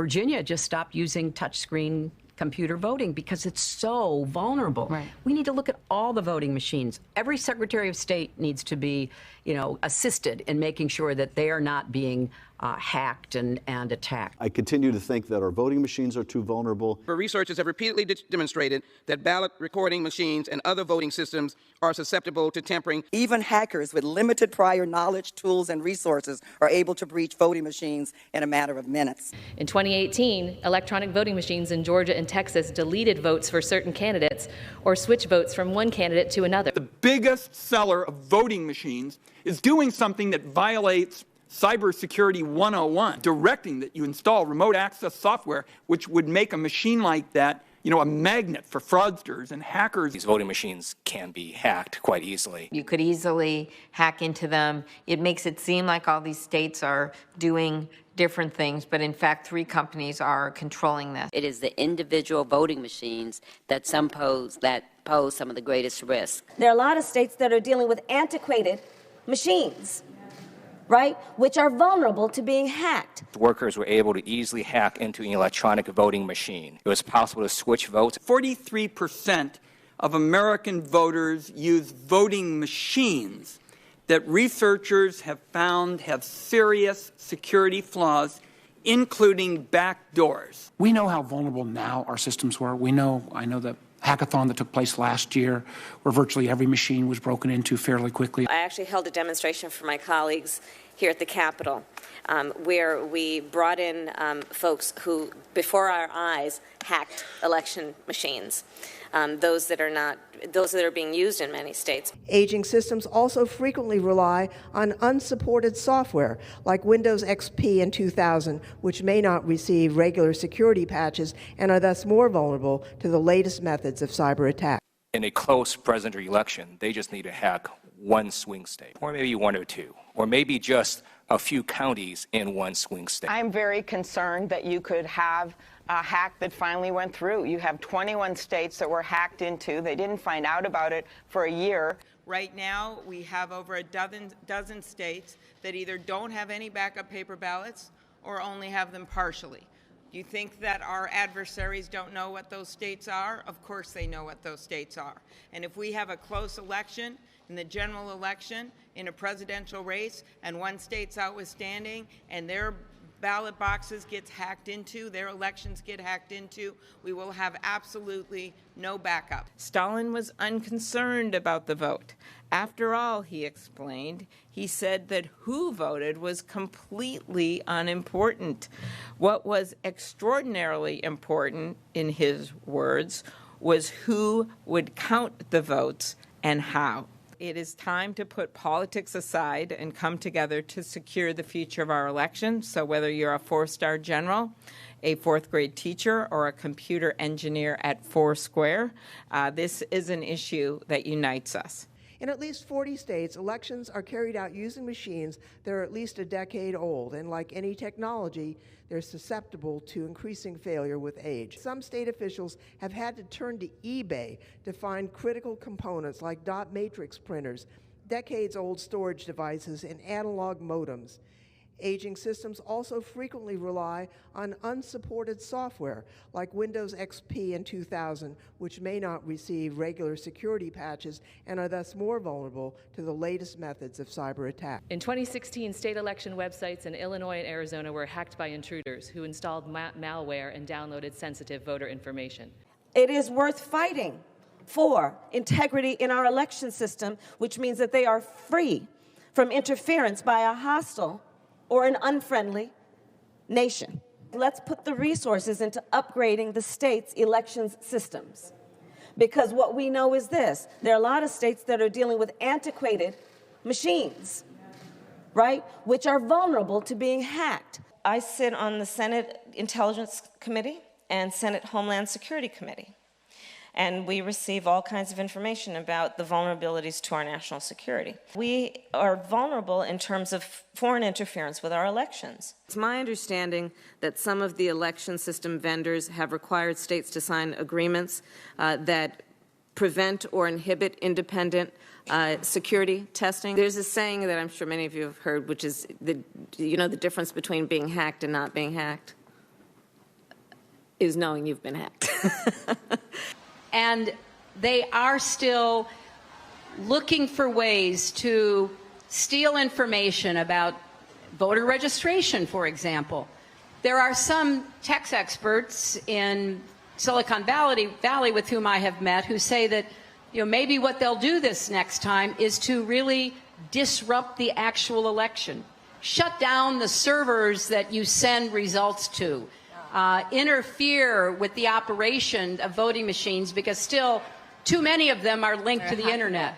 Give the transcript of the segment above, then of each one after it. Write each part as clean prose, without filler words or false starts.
Virginia just stopped using touchscreen computer voting because it's so vulnerable. Right. We need to look at all the voting machines. Every Secretary of State needs to be, assisted in making sure that they are not being hacked and attacked. I continue to think that our voting machines are too vulnerable. Researchers have repeatedly demonstrated that ballot recording machines and other voting systems are susceptible to tampering. Even hackers with limited prior knowledge, tools, and resources are able to breach voting machines in a matter of minutes. In 2018, electronic voting machines in Georgia and Texas deleted votes for certain candidates or switched votes from one candidate to another. The biggest seller of voting machines is doing something that violates Cybersecurity 101, directing that you install remote access software, which would make a machine like that, a magnet for fraudsters and hackers. These voting machines can be hacked quite easily. You could easily hack into them. It makes it seem like all these states are doing different things, but in fact, 3 companies are controlling this. It is the individual voting machines that pose some of the greatest risk. There are a lot of states that are dealing with antiquated machines, right, which are vulnerable to being hacked. Workers were able to easily hack into an electronic voting machine. It was possible to switch votes. 43% of American voters use voting machines that researchers have found have serious security flaws, including backdoors. We know how vulnerable now our systems were. I know the hackathon that took place last year, where virtually every machine was broken into fairly quickly. I actually held a demonstration for my colleagues here at the Capitol, where we brought in folks who, before our eyes, hacked election machines, those that are being used in many states. Aging systems also frequently rely on unsupported software like Windows XP in 2000, which may not receive regular security patches and are thus more vulnerable to the latest methods of cyber attack. In a close presidential election, they just need to hack one swing state, or maybe 1 or 2, or maybe just a few counties in one swing state. I'm very concerned that you could have a hack that finally went through. You have 21 states that were hacked into. They didn't find out about it for a year. Right now, we have over a dozen states that either don't have any backup paper ballots or only have them partially. Do you think that our adversaries don't know what those states are? Of course they know what those states are. And if we have a close election, in the general election, in a presidential race, and one state's outstanding, and their ballot boxes gets hacked into, their elections get hacked into, we will have absolutely no backup. Stalin was unconcerned about the vote. After all, he explained, he said that who voted was completely unimportant. What was extraordinarily important, in his words, was who would count the votes and how. It is time to put politics aside and come together to secure the future of our election. So whether you're a 4-star general, a 4th grade teacher, or a computer engineer at Foursquare, this is an issue that unites us. In at least 40 states, elections are carried out using machines that are at least a decade old, and like any technology, they're susceptible to increasing failure with age. Some state officials have had to turn to eBay to find critical components like dot matrix printers, decades-old storage devices, and analog modems. Aging systems also frequently rely on unsupported software like Windows XP in 2000, which may not receive regular security patches and are thus more vulnerable to the latest methods of cyber attack. In 2016, state election websites in Illinois and Arizona were hacked by intruders who installed malware and downloaded sensitive voter information. It is worth fighting for integrity in our election system, which means that they are free from interference by a hostile or an unfriendly nation. Let's put the resources into upgrading the state's elections systems. Because what we know is this, there are a lot of states that are dealing with antiquated machines, right, which are vulnerable to being hacked. I sit on the Senate Intelligence Committee and Senate Homeland Security Committee. And we receive all kinds of information about the vulnerabilities to our national security. We are vulnerable in terms of foreign interference with our elections. It's my understanding that some of the election system vendors have required states to sign agreements that prevent or inhibit independent security testing. There's a saying that I'm sure many of you have heard, which is the difference between being hacked and not being hacked. is knowing you've been hacked. And they are still looking for ways to steal information about voter registration, for example. There are some tax experts in Silicon Valley with whom I have met who say that, maybe what they'll do this next time is to really disrupt the actual election, shut down the servers that you send results to, interfere with the operation of voting machines, because still too many of them are linked to the internet.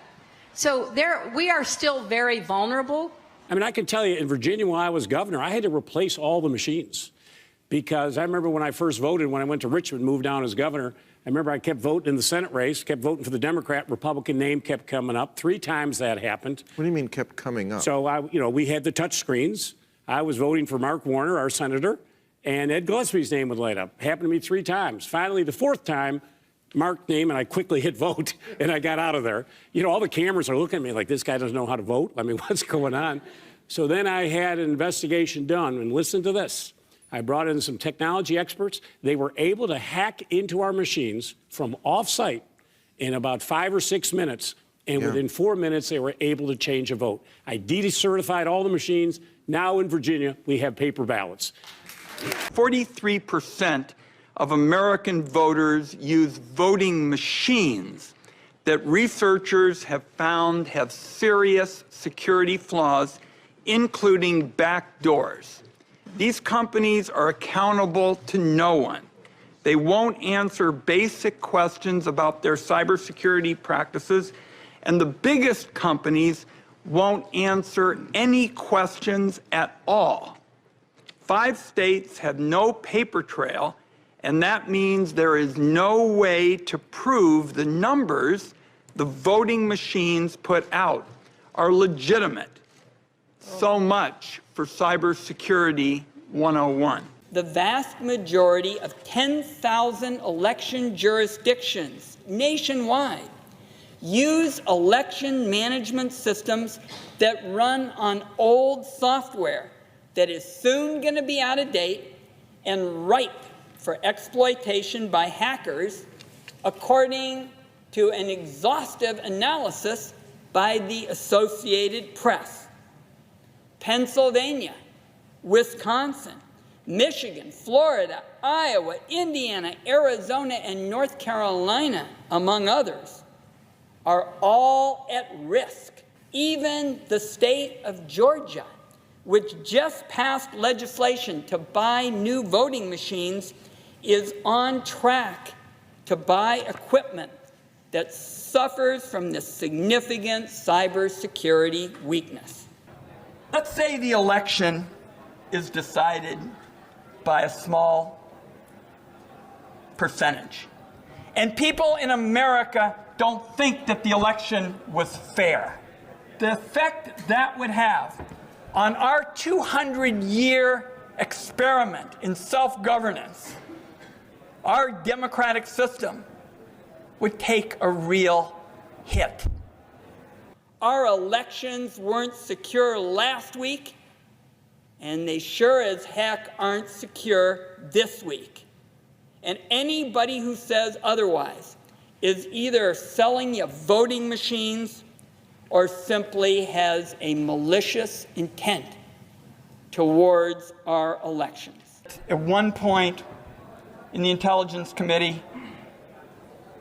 So we are still very vulnerable. I mean, I can tell you, in Virginia, when I was governor, I had to replace all the machines. Because I remember when I first voted, when I went to Richmond, moved down as governor, I remember I kept voting in the Senate race, kept voting for the Democrat, Republican name kept coming up. 3 times that happened. What do you mean kept coming up? So, we had the touch screens. I was voting for Mark Warner, our senator, and Ed Gillespie's name would light up. Happened to me 3 times. Finally, the 4th time, Mark's name, and I quickly hit vote, and I got out of there. All the cameras are looking at me like, this guy doesn't know how to vote. I mean, what's going on? So then I had an investigation done, and listen to this. I brought in some technology experts. They were able to hack into our machines from off-site in about 5 or 6 minutes, and within 4 minutes, they were able to change a vote. I decertified all the machines. Now in Virginia, we have paper ballots. 43% of American voters use voting machines that researchers have found have serious security flaws, including backdoors. These companies are accountable to no one. They won't answer basic questions about their cybersecurity practices, and the biggest companies won't answer any questions at all. 5 states have no paper trail, and that means there is no way to prove the numbers the voting machines put out are legitimate. So much for Cybersecurity 101. The vast majority of 10,000 election jurisdictions nationwide use election management systems that run on old software that is soon going to be out of date and ripe for exploitation by hackers, according to an exhaustive analysis by the Associated Press. Pennsylvania, Wisconsin, Michigan, Florida, Iowa, Indiana, Arizona, and North Carolina, among others, are all at risk. Even the state of Georgia, which just passed legislation to buy new voting machines, is on track to buy equipment that suffers from this significant cybersecurity weakness. Let's say the election is decided by a small percentage, and people in America don't think that the election was fair. The effect that would have on our 200-year experiment in self-governance, our democratic system, would take a real hit. Our elections weren't secure last week, and they sure as heck aren't secure this week. And anybody who says otherwise is either selling you voting machines or simply has a malicious intent towards our elections. At one point in the Intelligence Committee,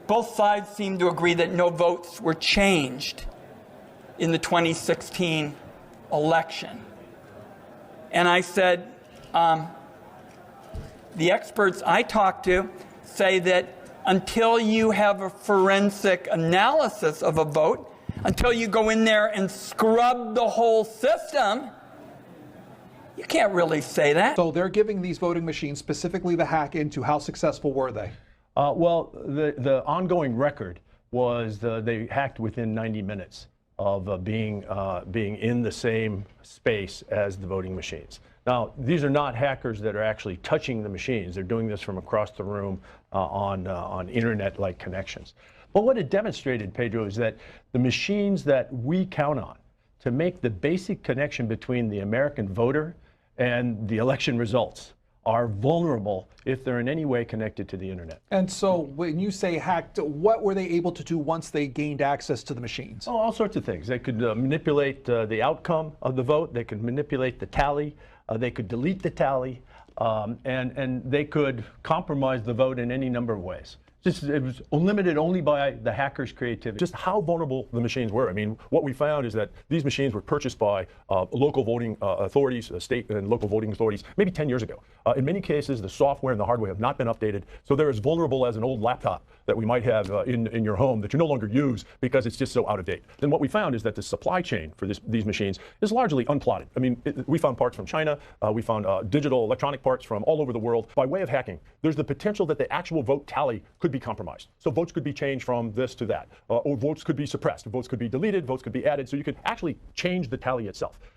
both sides seemed to agree that no votes were changed in the 2016 election. And I said, the experts I talked to say that until you have a forensic analysis of a vote, until you go in there and scrub the whole system, you can't really say that. So they're giving these voting machines specifically the hack into. How successful were they? Well, the ongoing record was they hacked within 90 minutes of being in the same space as the voting machines. Now, these are not hackers that are actually touching the machines. They're doing this from across the room on internet-like connections. But what it demonstrated, Pedro, is that the machines that we count on to make the basic connection between the American voter and the election results are vulnerable if they're in any way connected to the internet. And so when you say hacked, what were they able to do once they gained access to the machines? Oh, all sorts of things. They could manipulate the outcome of the vote. They could manipulate the tally. They could delete the tally. And they could compromise the vote in any number of ways. It was limited only by the hackers' creativity. Just how vulnerable the machines were. I mean, what we found is that these machines were purchased by local voting authorities, state and local voting authorities, maybe 10 years ago. In many cases, the software and the hardware have not been updated, so they're as vulnerable as an old laptop that we might have in your home that you no longer use because it's just so out of date. Then what we found is that the supply chain for these machines is largely unplotted. I mean, we found parts from China, we found digital electronic parts from all over the world. By way of hacking, there's the potential that the actual vote tally could be compromised. So votes could be changed from this to that, or votes could be suppressed, votes could be deleted, votes could be added, so you could actually change the tally itself.